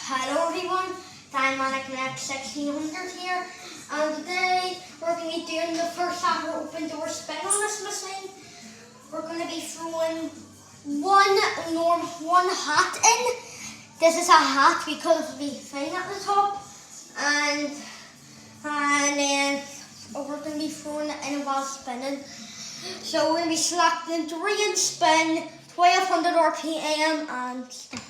Hello everyone, dymanic 1600 here, and today we're going to be doing the first ever open door spin on this machine. We're going to be throwing one hat in. This is a hat because of the thing at the top, and then we're going to be throwing it in while spinning. So we're going to be selecting 3 and spin, 1200 RPM and stuff.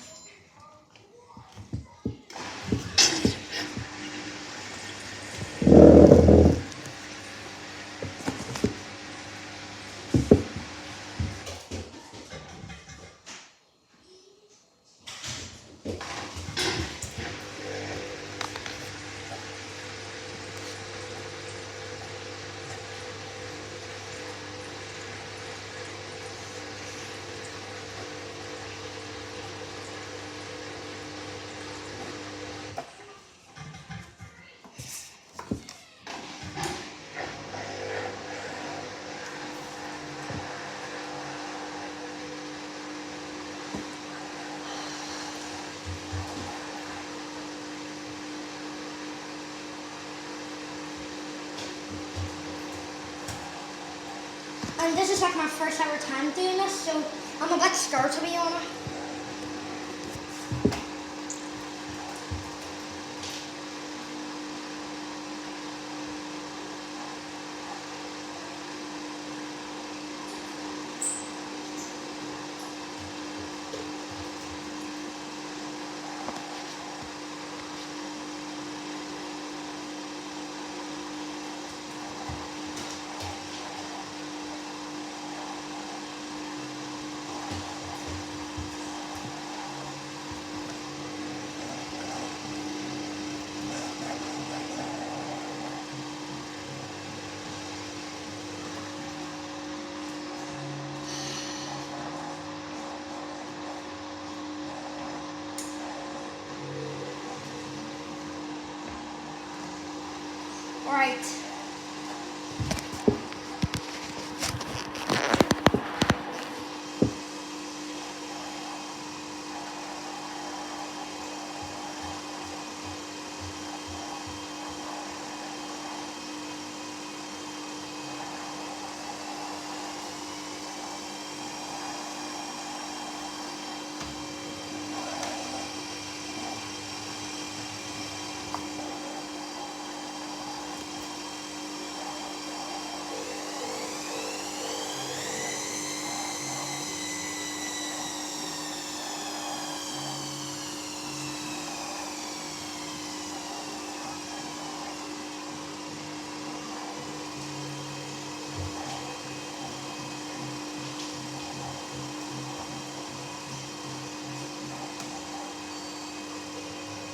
And this is like my first ever time doing this, so I'm a bit scared to be honest. Alright.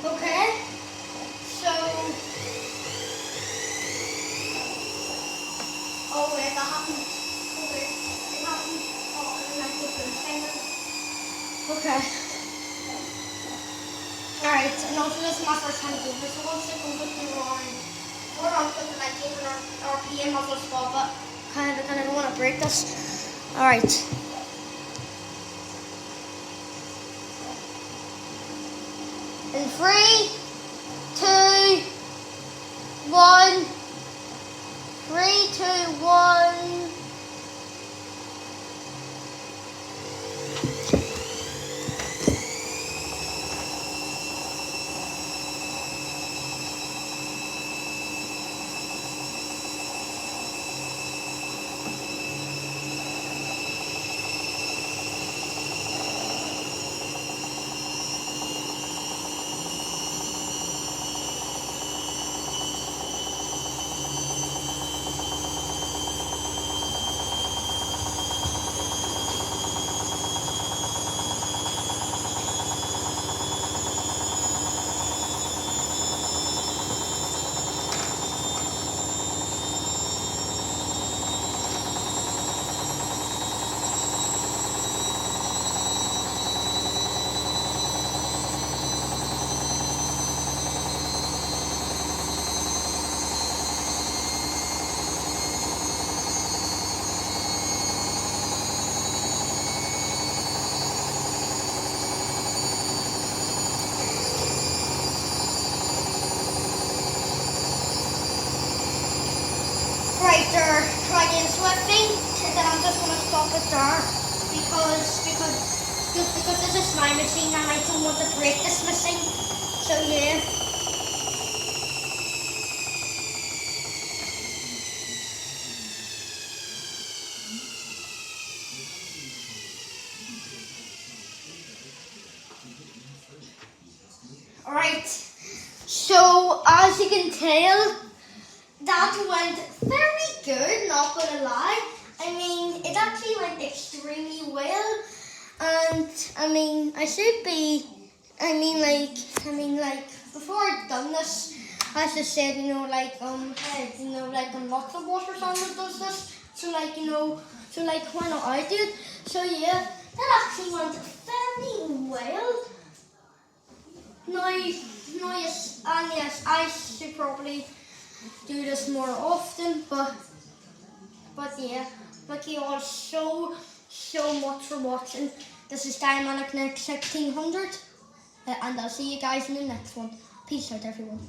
Okay, so, oh wait, that happened, oh wait, it happened, oh, and then I put the thing in. Okay, alright, and also this is my first time doing this, so once it goes with the around, we're on putting the 1900 RPM of the spot, but kind of don't want to break this. Alright. In 3, 2, 1. 3, 2, 1. stop it there because this is my machine and I don't want to break this machine. So yeah. Alright, so as you can tell, that went very good, not gonna lie. I mean, it actually went extremely well, and I mean, I should be, before I'd done this, I just said, like lots of water someone does this, so why not I do it? So yeah, that actually went very well. Yes, and yes, I should probably do this more often, but yeah, thank you all so much for watching. This is Dymanic Next 1600, and I'll see you guys in the next one. Peace out, everyone.